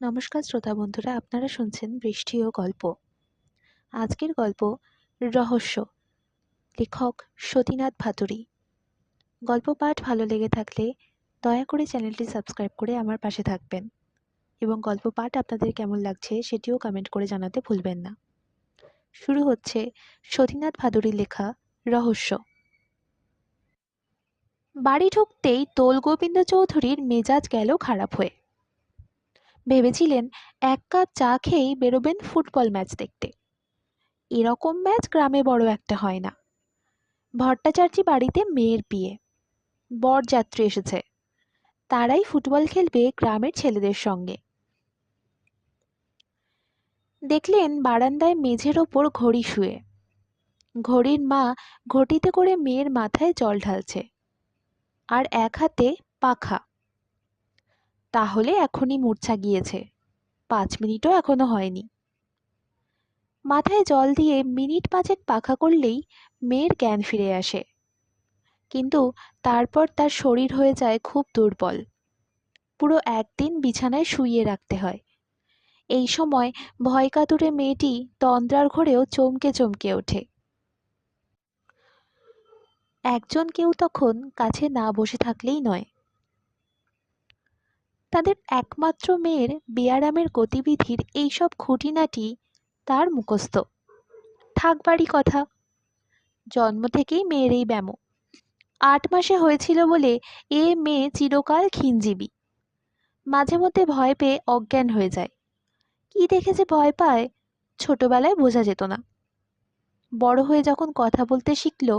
নমস্কার শ্রোতা বন্ধুরা, আপনারা শুনছেন বৃষ্টি ও গল্প। আজকের গল্প রহস্য, লেখক সতীনাথ ভাদুড়ী। গল্প পাঠ ভালো লেগে থাকলে দয়া করে চ্যানেলটি সাবস্ক্রাইব করে আমার পাশে থাকবেন এবং গল্প পাঠ আপনাদের কেমন লাগছে সেটিও কমেন্ট করে জানাতে ভুলবেন না। শুরু হচ্ছে সতীনাথ ভাদুড়ীর লেখা রহস্য। বাড়ি ঢুকতেই দোলগোবিন্দ চৌধুরীর মেজাজ গেল খারাপ হয়ে। ভেবেছিলেন এক কাপ চা খেয়েই বেরোবেন ফুটবল ম্যাচ দেখতে। এরকম ম্যাচ গ্রামে বড় একটা হয় না। ভট্টাচার্যি বাড়িতে মেয়ের বিয়ে, বরযাত্রী এসেছে, তারাই ফুটবল খেলবে গ্রামের ছেলেদের সঙ্গে। দেখলেন বারান্দায় মেঝের ওপর ঘড়ি শুয়ে। ঘড়ির মা ঘটিতে করে মেয়ের মাথায় জল ঢালছে, আর এক হাতে পাখা। তাহলে এখনই মূর্ছা গিয়েছে, 5 মিনিটও এখনো হয়নি। মাথায় জল দিয়ে মিনিট পাঁচেক পাখা করলেই মেয়ের জ্ঞান ফিরে আসে, কিন্তু তারপর তার শরীর হয়ে যায় খুব দুর্বল। পুরো একদিন বিছানায় শুইয়ে রাখতে হয়। এই সময় ভয় কাতুরে মেয়েটি তন্দ্রার ঘোরেও চমকে চমকে ওঠে। একজন কেউ তখন কাছে না বসে থাকলেই নয়। তাদের একমাত্র মেয়ের বেয়ারামের গতিবিধির এইসব খুঁটিনাটি তার মুখস্থ। থাকবারই কথা, জন্ম থেকেই মেয়ের এই ব্যামো। 8 মাসে হয়েছিল বলে এ মেয়ে চিরকাল ক্ষীণজীবী। মাঝে মধ্যে ভয় পেয়ে অজ্ঞান হয়ে যায়। কি দেখে যে ভয় পায় ছোটবেলায় বোঝা যেত না। বড় হয়ে যখন কথা বলতে শিখল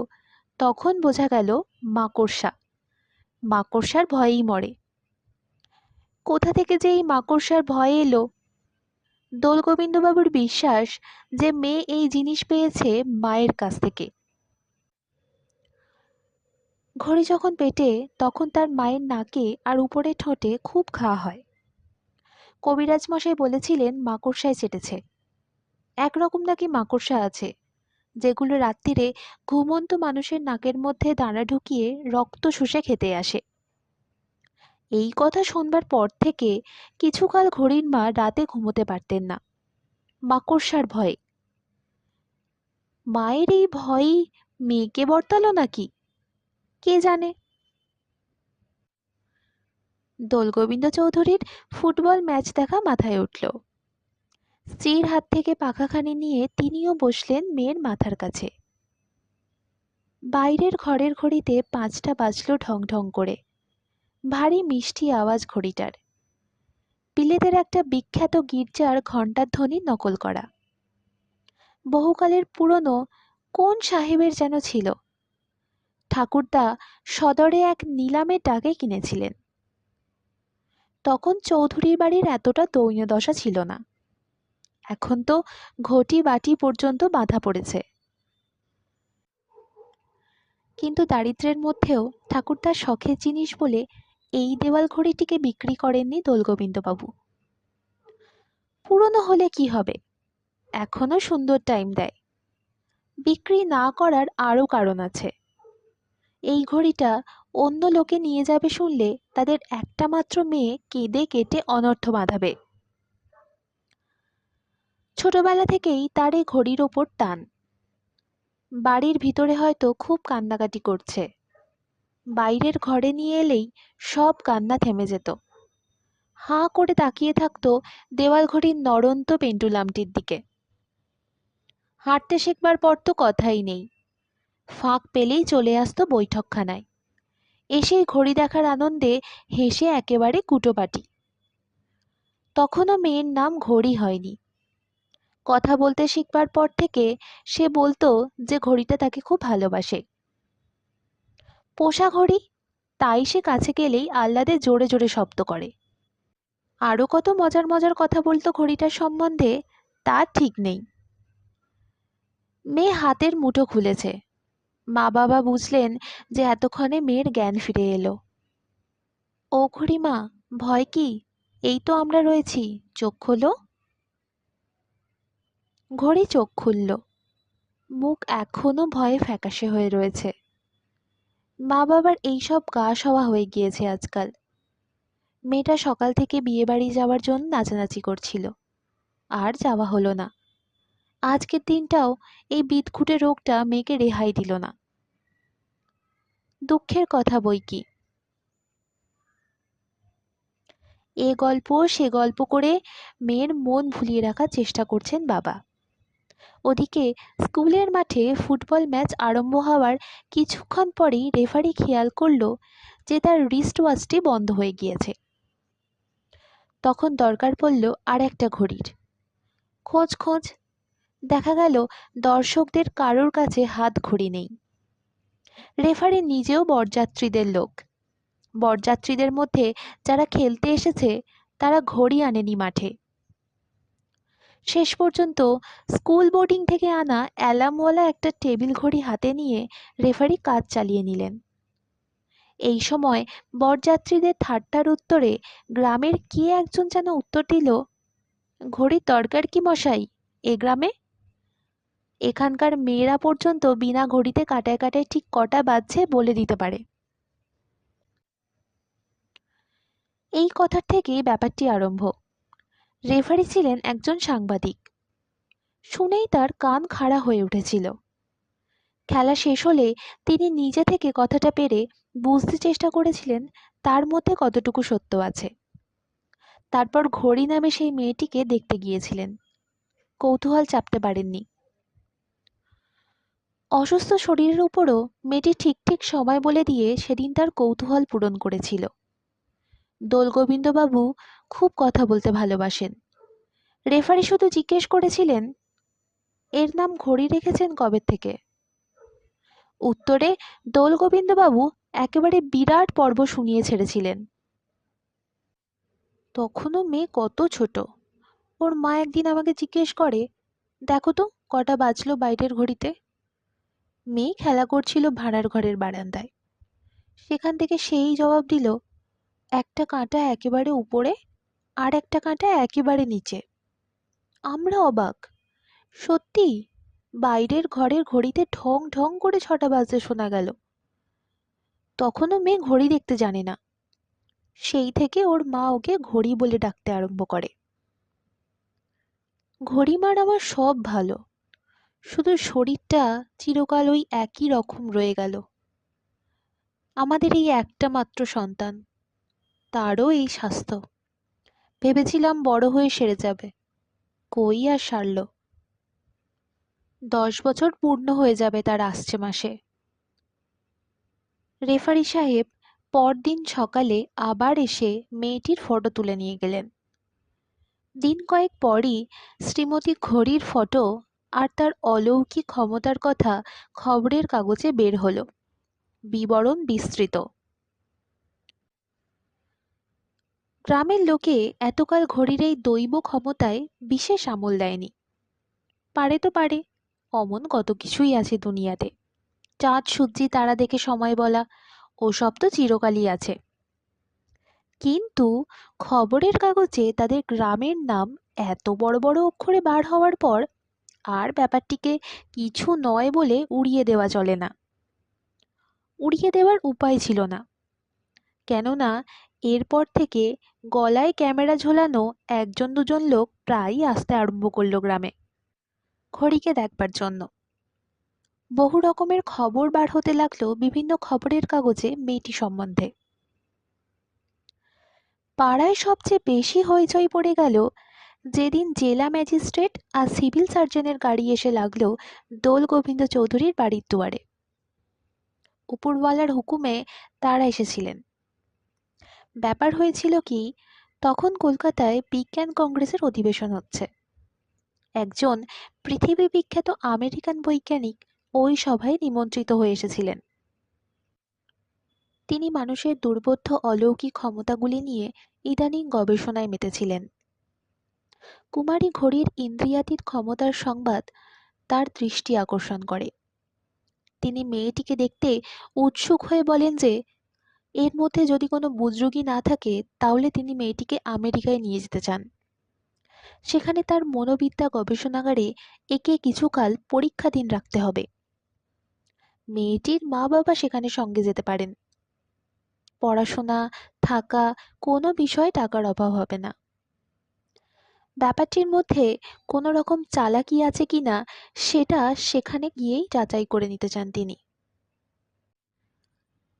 তখন বোঝা গেল মাকড়সা। মাকড়সার ভয়েই মরে। কোথা থেকে যে এই মাকড়সার ভয় এলো? দোলগোবিন্দবাবুর বিশ্বাস যে মেয়ে এই জিনিস পেয়েছে মায়ের কাছ থেকে। ঘড়ি যখন পেটে তখন তার মায়ের নাকে আর উপরে ঠোঁটে খুব ঘা হয়। কবিরাজ মশাই বলেছিলেন মাকড়সায় চেটেছে। একরকম নাকি মাকড়সা আছে যেগুলো রাত্রিরে ঘুমন্ত মানুষের নাকের মধ্যে দাঁড়া ঢুকিয়ে রক্ত শুষে খেতে আসে। এই কথা শুনবার পর থেকে কিছুকাল ঘড়ির মা রাতে ঘুমোতে পারতেন না, মাকড়সার ভয়ে। মায়ের এই ভয়ই মেয়েকে বর্তালো নাকি কে জানে। দোলগোবিন্দ চৌধুরীর ফুটবল ম্যাচ দেখা মাথায় উঠল। স্ত্রীর হাত থেকে পাখাখানি নিয়ে তিনিও বসলেন মেয়ের মাথার কাছে। বাইরের ঘরের ঘড়িতে 5টা বাজল ঢং ঢং করে। ভারী মিষ্টি আওয়াজ ঘড়িটার। বিলেতের একটা বিখ্যাত গির্জার ঘণ্টার ধ্বনি নকল করা। বহুকালের পুরনো কোন সাহেবের যেন ছিল। ঠাকুরদা সদরে এক নিলামের ডাকে কিনেছিলেন। তখন চৌধুরীর বাড়ির এতটা দৈন্যদশা ছিল না। এখন তো ঘটি বাটি পর্যন্ত বাঁধা পড়েছে। কিন্তু দারিদ্র্যের মধ্যেও ঠাকুরদার শখের জিনিস বলে এই দেওয়াল ঘড়িটিকে বিক্রি করেননি দোলগোবিন্দবাবু। পুরনো হলে কি হবে, এখনো সুন্দর টাইম দেয়। বিক্রি না করার আরও কারণ আছে। এই ঘড়িটা অন্য লোকে নিয়ে যাবে শুনলে তাদের একটা মাত্র মেয়ে কেঁদে কেটে অনর্থ বাঁধাবে। ছোটবেলা থেকেই তার এই ঘড়ির ওপর টান। বাড়ির ভিতরে হয়তো খুব কান্নাকাটি করছে, বাইরের ঘরে নিয়ে এলেই সব কান্না থেমে যেত। হাঁ করে তাকিয়ে থাকতো দেওয়াল ঘড়ির নড়ন্ত পেন্ডুলামটির দিকে। হাঁটতে শেখবার পর তো কথাই নেই। ফাঁক পেলেই চলে আসতো বৈঠকখানায়। এসেই ঘড়ি দেখার আনন্দে হেসে একেবারে কুটোপাটি। তখনও মেয়ের নাম ঘড়ি হয়নি। কথা বলতে শিখবার পর থেকে সে বলতো যে ঘড়িটা তাকে খুব ভালোবাসে। পোষা ঘড়ি, তাই সে কাছে গেলেই আহ্লাদে জোরে জোরে শব্দ করে। আরও কত মজার মজার কথা বলতো ঘড়িটার সম্বন্ধে, তার ঠিক নেই। মেয়ে হাতের মুঠো খুলেছে। মা বাবা বুঝলেন যে এতক্ষণে মেয়ের জ্ঞান ফিরে এলো। ও ঘড়িমা, ভয় কি? এই তো আমরা রয়েছি, চোখ খোলো। ঘড়ি চোখ খুলল। মুখ এখনো ভয়ে ফ্যাকাশে হয়ে রয়েছে। মা বাবার এইসব গা সওয়া হয়ে গিয়েছে আজকাল। মেয়েটা সকাল থেকে বিয়েবাড়ি যাওয়ার জন্য নাচানাচি করছিল, আর যাওয়া হলো না। আজকের দিনটাও এই বিদঘুটে রোগটা মেয়েকে রেহাই দিল না। দুঃখের কথা বই কি। এ গল্প সে গল্প করে মেয়ের মন ভুলিয়ে রাখার চেষ্টা করছেন বাবা। ওদিকে স্কুলের মাঠে ফুটবল ম্যাচ আরম্ভ হওয়ার কিছুক্ষণ পরেই রেফারি খেয়াল করলো যে তার রিস্ট ওয়াচটি বন্ধ হয়ে গিয়েছে। তখন দরকার পড়ল আর একটা ঘড়ির। খোঁজ খোঁজ দেখা গেল দর্শকদের কারোর কাছে হাত ঘড়ি নেই। রেফারি নিজেও বরযাত্রীদের লোক। বরযাত্রীদের মধ্যে যারা খেলতে এসেছে তারা ঘড়ি আনেনি মাঠে। শেষ পর্যন্ত স্কুল বোর্ডিং থেকে আনা অ্যালার্মওয়ালা একটা টেবিল ঘড়ি হাতে নিয়ে রেফারি কাজ চালিয়ে নিলেন। এই সময় বরযাত্রীদের ঠাট্টার উত্তরে গ্রামের কে একজন যেন উত্তর দিল, ঘড়ির দরকার কি মশাই এ গ্রামে? এখানকার মেয়েরা পর্যন্ত বিনা ঘড়িতে কাটায় কাটায় ঠিক কটা বাজছে বলে দিতে পারে। এই কথার থেকেই ব্যাপারটি আরম্ভ। রেফারি ছিলেন একজন সাংবাদিক। শুনেই তার কান খাড়া হয়ে উঠেছিল। খেলা শেষ হলে তিনি নিজে থেকে কথাটা পেরে বুঝতে চেষ্টা করেছিলেন তার মধ্যে কতটুকু সত্য আছে। তারপর ঘড়ি নামে সেই মেয়েটিকে দেখতে গিয়েছিলেন। কৌতূহল চাপতে পারেননি। অসুস্থ শরীরের উপরও মেয়েটি ঠিক ঠিক সময় বলে দিয়ে সেদিন তার কৌতূহল পূরণ করেছিল। দোলগোবিন্দবাবু খুব কথা বলতে ভালোবাসেন। রেফারি শুধু জিজ্ঞেস করেছিলেন, এর নাম ঘড়ি রেখেছেন কবে থেকে? উত্তরে দোলগোবিন্দবাবু একেবারে বিরাট পর্ব শুনিয়ে ছেড়েছিলেন। তখনও মেয়ে কত ছোট। ওর মা একদিন আমাকে জিজ্ঞেস করে, দেখো তো কটা বাজলো বাইরের ঘড়িতে। মেয়ে খেলা করছিল ভাড়ার ঘরের বারান্দায়। সেখান থেকে সেই জবাব দিল, একটা কাঁটা একেবারে উপরে আর একটা কাঁটা একেবারে নিচে। আমরা অবাক। সত্যি বাইরের ঘরের ঘড়িতে ঢং ঢং করে 6টা বাজতে শোনা গেল। তখনও মেয়ে ঘড়ি দেখতে জানে না। সেই থেকে ওর মা ওকে ঘড়ি বলে ডাকতে আরম্ভ করে। ঘড়িমার আমার সব ভালো, শুধু শরীরটা চিরকাল ওই একই রকম রয়ে গেল। আমাদের এই একটা মাত্র সন্তান, তারও এই স্বাস্থ্য। ভেবেছিলাম বড় হয়ে সেরে যাবে, কই আর সারল। 10 বছর পূর্ণ হয়ে যাবে তার আসছে মাসে। রেফারি সাহেব পরদিন সকালে আবার এসে মেয়েটির ফটো তুলে নিয়ে গেলেন। দিন কয়েক পরই শ্রীমতী ঘড়ির ফটো আর তার অলৌকিক ক্ষমতার কথা খবরের কাগজে বের হলো, বিবরণ বিস্তৃত। গ্রামের লোকে এতকাল ঘড়ির এই দৈব ক্ষমতায় বিশেষ আমল দেয়নি। পারে তো পারে, অমন কত কিছুই আছে দুনিয়াতে। চাঁদ সূর্যি তারা দেখে সময় বলা, ওসব তো চিরকালই আছে। কিন্তু খবরের কাগজে তাদের গ্রামের নাম এত বড় বড় অক্ষরে বার হওয়ার পর আর ব্যাপারটিকে কিছু নয় বলে উড়িয়ে দেওয়া চলে না। উড়িয়ে দেওয়ার উপায় ছিল না, কেননা এরপর থেকে গলায় ক্যামেরা ঝোলানো একজন দুজন লোক প্রায়ই আসতে আরম্ভ করলো গ্রামে ঘড়িকে দেখবার জন্য। বহু রকমের খবর বার হতে লাগলো বিভিন্ন খবরের কাগজে মেয়েটি সম্বন্ধে। পাড়ায় সবচেয়ে বেশি হইচই পড়ে গেল যেদিন জেলা ম্যাজিস্ট্রেট আর সিভিল সার্জনের গাড়ি এসে লাগলো দোল গোবিন্দ চৌধুরীর বাড়ির দুয়ারে। উপরওয়ালার হুকুমে তারা এসেছিলেন। ব্যাপার হয়েছিল কি, তখন কলকাতায় বিজ্ঞান কংগ্রেসের অধিবেশন হচ্ছে। একজন পৃথিবী বিখ্যাত আমেরিকান বৈজ্ঞানিক ওই সভায় নিমন্ত্রিত হয়ে এসেছিলেন। তিনি মানুষের দুর্বোধ্য অলৌকিক ক্ষমতাগুলি নিয়ে ইদানিং গবেষণায় মেতেছিলেন। কুমারী ঘড়ির ইন্দ্রিয়াতীত ক্ষমতার সংবাদ তার দৃষ্টি আকর্ষণ করে। তিনি মেয়েটিকে দেখতে উৎসুক হয়ে বলেন যে এর মধ্যে যদি কোনো বুজরুগি না থাকে তাহলে তিনি মেয়েটিকে আমেরিকায় নিয়ে যেতে চান। সেখানে তার মনোবিদ্যা গবেষণাগারে একে কিছুকাল পরীক্ষাধীন রাখতে হবে। মেয়েটির মা বাবা সেখানে সঙ্গে যেতে পারেন। পড়াশোনা, থাকা, কোনো বিষয়ে টাকার অভাব হবে না। ব্যাপারটির মধ্যে কোনো রকম চালাকি আছে কিনা সেটা সেখানে গিয়েই যাচাই করে নিতে চান তিনি।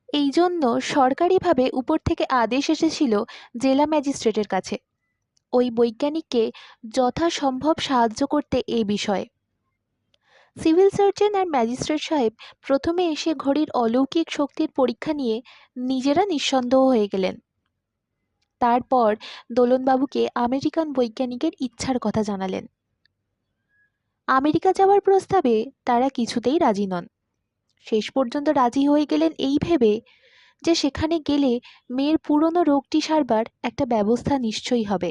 এই জন্য সরকারিভাবে উপর থেকে আদেশ এসেছিল জেলা ম্যাজিস্ট্রেটের কাছে ওই বৈজ্ঞানিককে যথাসম্ভব সাহায্য করতে এই বিষয়ে। সিভিল সার্জন আর ম্যাজিস্ট্রেট সাহেব প্রথমে এসে ঘড়ির অলৌকিক শক্তির পরীক্ষা নিয়ে নিজেরা নিঃসন্দেহ হয়ে গেলেন। তারপর দোলনবাবুকে আমেরিকান বৈজ্ঞানিকের ইচ্ছার কথা জানালেন। আমেরিকা যাওয়ার প্রস্তাবে তারা কিছুতেই রাজি নন। শেষ পর্যন্ত রাজি হয়ে গেলেন এই ভেবে যে সেখানে গেলে মেয়ের পুরনো রোগটি সারবার একটা ব্যবস্থা নিশ্চয়ই হবে।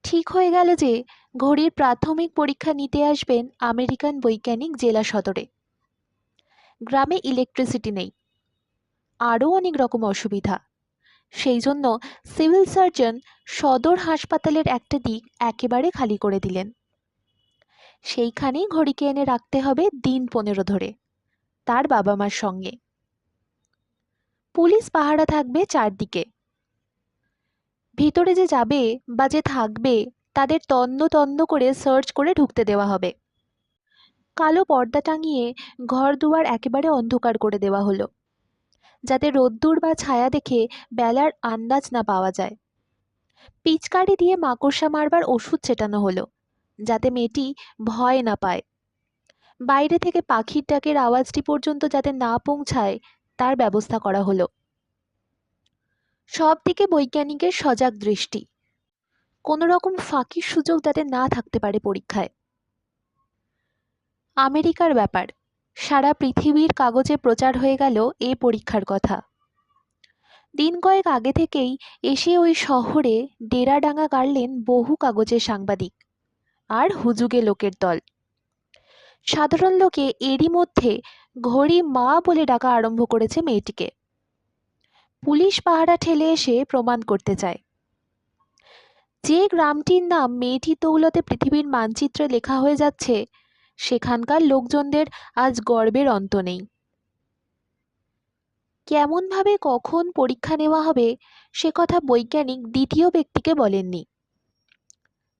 ঠিক হয়ে গেল যে ঘড়ির প্রাথমিক পরীক্ষা নিতে আসবেন আমেরিকান বৈজ্ঞানিক জেলা সদরে। গ্রামে ইলেকট্রিসিটি নেই, আরও অনেক রকম অসুবিধা। সেই জন্য সিভিল সার্জন সদর হাসপাতালের একটা দিক একেবারে খালি করে দিলেন। সেইখানেই ঘড়িকে এনে রাখতে হবে দিন 15 ধরে, তার বাবা মার সঙ্গে। পুলিশ পাহারা থাকবে চারদিকে। ভিতরে যে যাবে বা যে থাকবে তাদের তন্ন তন্ন করে সার্চ করে ঢুকতে দেওয়া হবে। কালো পর্দা টাঙিয়ে ঘর দুয়ার একেবারে অন্ধকার করে দেওয়া হলো, যাতে রোদ্দুর বা ছায়া দেখে বেলার আন্দাজ না পাওয়া যায়। পিচকারি দিয়ে মাকড়সা মারবার ওষুধ ছেটানো হলো, যাতে মেয়েটি ভয় না পায়। বাইরে থেকে পাখির ডাকের আওয়াজটি পর্যন্ত যাতে না পৌঁছায় তার ব্যবস্থা করা হলো। সব দিকে বৈজ্ঞানিকের সজাগ দৃষ্টি, কোনো রকম ফাঁকির সুযোগ যাতে না থাকতে পারে পরীক্ষায়। আমেরিকার ব্যাপার সারা পৃথিবীর কাগজে প্রচার হয়ে গেল এ পরীক্ষার কথা। দিন কয়েক আগে থেকেই এসে ওই শহরে ডেরাডাঙ্গা গাড়লেন বহু কাগজের সাংবাদিক আর হুজুগে লোকের দল। সাধারণ লোকে এরই মধ্যে ঘড়ি মা বলে ডাকা আরম্ভ করেছে মেয়েটিকে। পুলিশ পাহারা ঠেলে এসে প্রমাণ করতে চায় যে গ্রামটির নাম মেয়েটির দৌলতে পৃথিবীর মানচিত্রে লেখা হয়ে যাচ্ছে, সেখানকার লোকজনদের আজ গর্বের অন্ত নেই। কেমনভাবে কখন পরীক্ষা নেওয়া হবে সে কথা বৈজ্ঞানিক দ্বিতীয় ব্যক্তিকে বলেননি।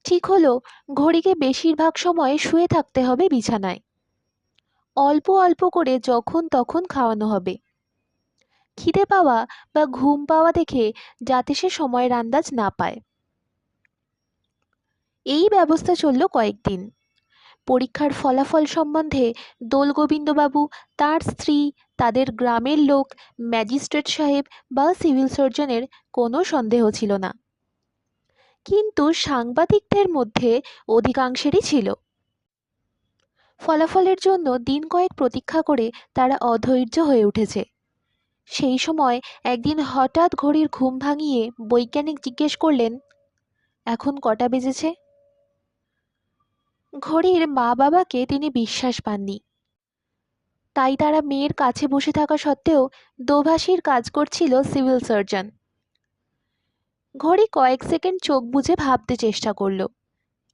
ঠিক হলো ঘড়িকে বেশিরভাগ সময় শুয়ে থাকতে হবে বিছানায়। অল্প অল্প করে যখন তখন খাওয়ানো হবে। খিদে পাওয়া বা ঘুম পাওয়া দেখে যাতে সে সময়ের আন্দাজ না পায়। এই ব্যবস্থা চলল কয়েকদিন। পরীক্ষার ফলাফল সম্বন্ধে দোলগোবিন্দবাবু, তার স্ত্রী, তাদের গ্রামের লোক, ম্যাজিস্ট্রেট সাহেব বা সিভিল সার্জনের কোনো সন্দেহ ছিল না। কিন্তু সাংবাদিকদের মধ্যে অধিকাংশেরই ছিল। ফলাফলের জন্য দিন কয়েক প্রতীক্ষা করে তারা অধৈর্য হয়ে উঠেছে। সেই সময় একদিন হঠাৎ ঘড়ির ঘুম ভাঙিয়ে বৈজ্ঞানিক জিজ্ঞেস করলেন, এখন কটা বেজেছে? ঘড়ির মা বাবাকে তিনি বিশ্বাস পাননি, তাই তারা মেয়ের কাছে বসে থাকা সত্ত্বেও দোভাষীর কাজ করছিল সিভিল সার্জন। ঘড়ি কয়েক সেকেন্ড চোখ বুজে ভাবতে চেষ্টা করল,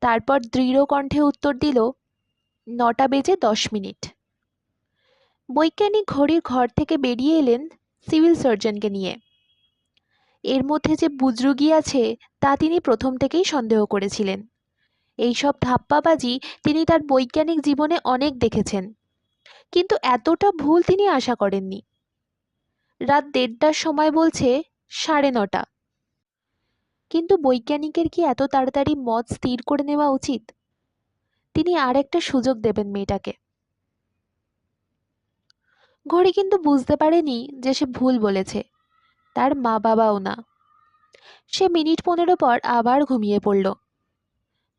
তারপর দৃঢ় কণ্ঠে উত্তর দিল, 9:10 বৈজ্ঞানিক ঘড়ির ঘর থেকে বেরিয়ে এলেন সিভিল সার্জনকে নিয়ে। এর মধ্যে যে বুজরুগি আছে তা তিনি প্রথম থেকেই সন্দেহ করেছিলেন। এইসব ধাপ্পাবাজি তিনি তার বৈজ্ঞানিক জীবনে অনেক দেখেছেন, কিন্তু এতটা ভুল তিনি আশা করেননি। রাত 1:30টার সময় বলছে 9:30। কিন্তু বৈজ্ঞানিকের কি এত তাড়াতাড়ি মত স্থির করে নেওয়া উচিত? তিনি আর একটা সুযোগ দেবেন মেয়েটাকে। ঘড়ি কিন্তু বুঝতে পারেনি যে সে ভুল বলেছে, তার মা বাবাও না। সে মিনিট 15 পর আবার ঘুমিয়ে পড়ল।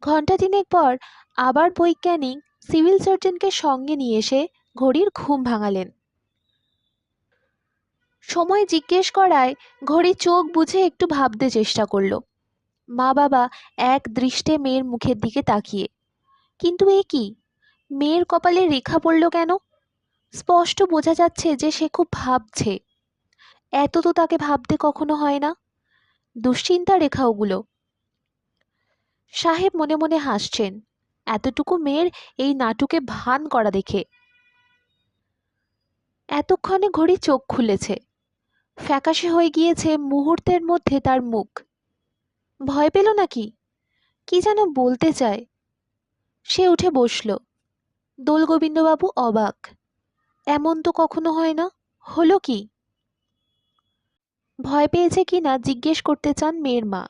ঘন্টা 3 পর আবার বৈজ্ঞানিক সিভিল সার্জনকে সঙ্গে নিয়ে এসে ঘড়ির ঘুম ভাঙালেন। সময় জিজ্ঞেস করায় ঘড়ি চোখ বুঝে একটু ভাবতে চেষ্টা করল। মা বাবা এক দৃষ্টে মেয়ের মুখের দিকে তাকিয়ে। কিন্তু এ কি, মেয়ের কপালে রেখা পড়ল কেন? স্পষ্ট বোঝা যাচ্ছে যে সে খুব ভাবছে। এত তো তাকে ভাবতে কখনো হয় না। দুশ্চিন্তা রেখা ওগুলো। সাহেব মনে মনে হাসছেন এতটুকু মেয়ের এই নাটুকে ভান করা দেখে। এতক্ষণে ঘড়ি চোখ খুলেছে। ফ্যাকাশে হয়ে গিয়েছে মুহূর্তের মধ্যে তার মুখ। ভয় পেল নাকি? কি যেন বলতে চায়। সে উঠে বসল। দোলগোবিন্দবাবু অবাক। এমন তো কখনো হয় না। হলো কি? ভয় পেয়েছে কিনা জিজ্ঞেস করতে চান মেয়ের মা,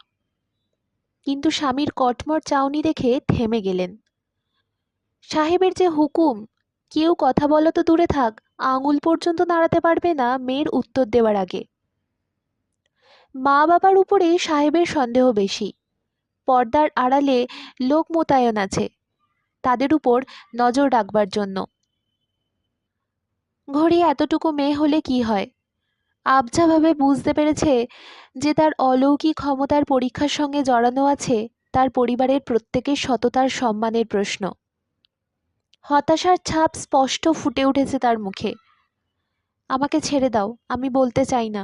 কিন্তু স্বামীর কটমট চাউনি দেখে থেমে গেলেন। সাহেবের যে হুকুম, কেউ কথা বলা তো দূরে থাক, আঙুল পর্যন্ত নাড়াতে পারবে না মেয়ের উত্তর দেওয়ার আগে। মা বাবার উপরে সাহেবের সন্দেহ বেশি। পর্দার আড়ালে লোক মোতায়েন আছে তাদের উপর নজর রাখবার জন্য। ঘড়ি এতটুকু মেয়ে হলে কি হয়, আবঝাভাবে বুঝতে পেরেছে যে তার অলৌকিক ক্ষমতার পরীক্ষার সঙ্গে জড়ানো আছে তার পরিবারের প্রত্যেকের সততার সম্মানের প্রশ্ন। হতাশার ছাপ স্পষ্ট ফুটে উঠেছে তার মুখে। আমাকে ছেড়ে দাও, আমি বলতে চাই না।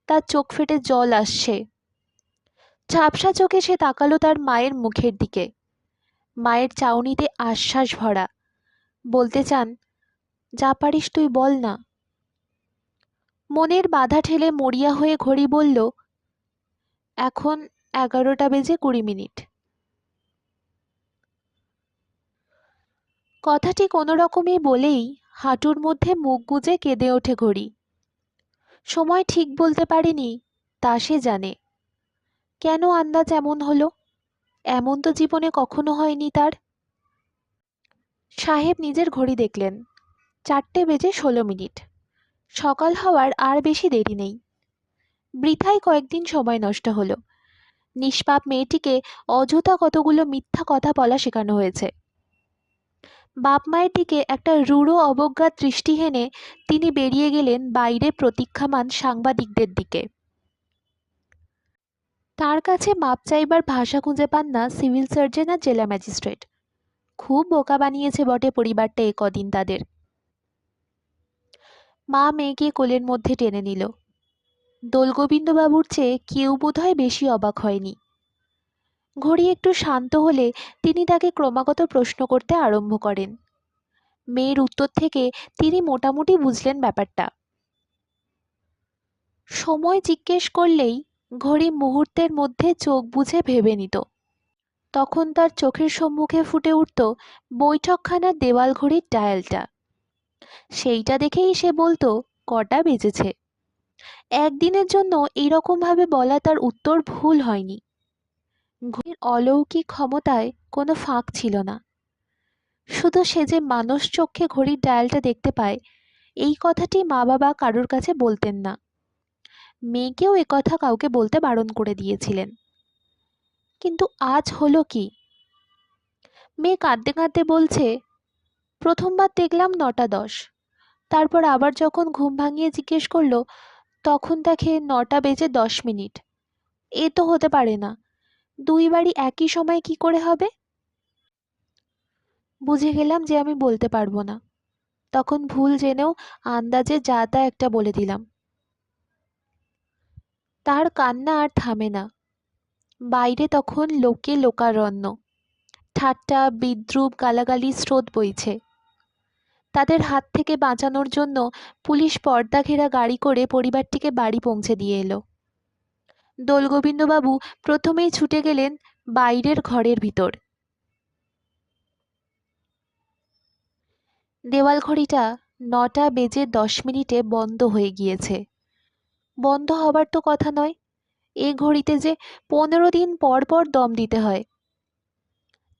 তার চোখ ফেটে জল আসছে। ঝাপসা চোখে সে তাকালো তার মায়ের মুখের দিকে। মায়ের চাউনিতে আশ্বাস ভরা। বলতে চান, যা পারিস তুই বল না। মনের বাধা ঠেলে মরিয়া হয়ে ঘড়ি বলল, এখন 11:20। কথাটি কোনো রকমে বলেই হাঁটুর মধ্যে মুখ গুজে কেঁদে ওঠে ঘড়ি। সময় ঠিক বলতে পারেনি তা সে জানে। কেন আন্দাজ এমন হলো? এমন তো জীবনে কখনো হয়নি তার। সাহেব নিজের ঘড়ি দেখলেন। 4:16। সকাল হওয়ার আর বেশি দেরি নেই। বৃথায় কয়েকদিন সময় নষ্ট হলো। নিষ্পাপ মেয়েটিকে অযথা কতগুলো মিথ্যা কথা বলা শেখানো হয়েছে। বাপ মায়ের দিকে একটা রূঢ় অবজ্ঞার দৃষ্টি হেনে তিনি বেরিয়ে গেলেন বাইরে প্রতীক্ষামান সাংবাদিকদের দিকে। তার কাছে মাপ চাইবার ভাষা খুঁজে পান না সিভিল সার্জন আর জেলা ম্যাজিস্ট্রেট। খুব বোকা বানিয়েছে বটে পরিবারটা এ কদিন তাদের। মা মেয়েকে কোলের মধ্যে টেনে নিল। দোলগোবিন্দবাবুর চেয়ে কেউ বোধহয় বেশি অবাক হয়নি। ঘড়ি একটু শান্ত হলে তিনি তাকে ক্রমাগত প্রশ্ন করতে আরম্ভ করেন। মেয়ের উত্তর থেকে তিনি মোটামুটি বুঝলেন ব্যাপারটা। সময় জিজ্ঞেস করলেই ঘড়ি মুহূর্তের মধ্যে চোখ বুজে ভেবে নিত। তখন তার চোখের সম্মুখে ফুটে উঠত বৈঠকখানার দেওয়াল ঘড়ির ডায়ালটা। সেইটা দেখেই সে বলতো কটা বেজেছে। একদিনের জন্য এইরকমভাবে বলা তার উত্তর ভুল হয়নি। ঘড়ির অলৌকিক ক্ষমতায় কোনো ফাঁক ছিল না। শুধু সে যে মানুষ চক্ষে ঘড়ির ডায়ালটা দেখতে পায়, এই কথাটি মা বাবা কারোর কাছে বলতেন না। মেয়েকেও একথা কাউকে বলতে বারণ করে দিয়েছিলেন। কিন্তু আজ হলো কি? মেয়ে কাঁদতে কাঁদতে বলছে, প্রথমবার দেখলাম 9:10। তারপর আবার যখন ঘুম ভাঙিয়ে জিজ্ঞেস করলো তখন দেখে 9:10। এ তো হতে পারে না। দুই বাড়ি একই সময় কি করে হবে? বুঝে গেলাম যে আমি বলতে পারবো না। তখন ভুল জেনেও আন্দাজে যা তা একটা বলে দিলাম। তার কান্না আর থামে না। বাইরে তখন লোকে লোকারণ্য। ঠাট্টা, বিদ্রূপ, গালাগালির স্রোত বইছে। তাদের হাত থেকে বাঁচানোর জন্য পুলিশ পর্দা ঘেরা গাড়ি করে পরিবারটিকে বাড়ি পৌঁছে দিয়ে এলো। দোলগোবিন্দবাবু প্রথমেই ছুটে গেলেন বাইরের ঘরের ভিতর। দেওয়াল ঘড়িটা 9:10 বন্ধ হয়ে গিয়েছে। বন্ধ হবার তো কথা নয়। এ ঘড়িতে যে 15 দিন পর পর দম দিতে হয়।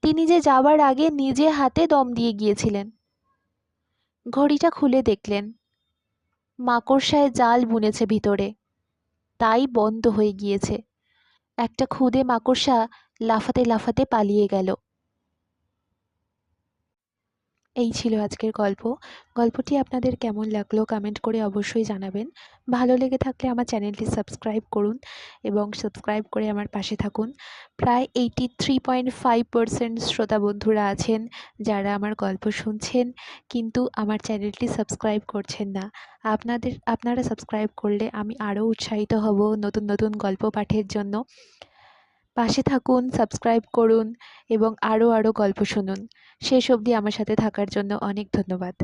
তিনি যে যাবার আগে নিজে হাতে দম দিয়ে গিয়েছিলেন। ঘড়িটা খুলে দেখলেন মাকড়সায় জাল বুনেছে ভিতরে, তাই বন্ধ হয়ে গিয়েছে। একটা ক্ষুদে মাকড়সা লাফাতে লাফাতে পালিয়ে গেল। এই ছিল আজকের গল্প। গল্পটি আপনাদের কেমন লাগলো কমেন্ট করে অবশ্যই জানাবেন। ভালো লেগে থাকলে আমার চ্যানেলটি সাবস্ক্রাইব করুন এবং সাবস্ক্রাইব করে আমার পাশে থাকুন। প্রায় 83.5% শ্রোতা বন্ধুরা আছেন যারা আমার গল্প শুনছেন, কিন্তু আমার চ্যানেলটি সাবস্ক্রাইব করছেন না। আপনারা সাবস্ক্রাইব করলে আমি আরও উৎসাহিত হব নতুন নতুন গল্প পাঠের জন্য। পাশে থাকুন, সাবস্ক্রাইব করুন এবং আরও গল্প শুনুন। শেষ অবধি আমার সাথে থাকার জন্য অনেক ধন্যবাদ।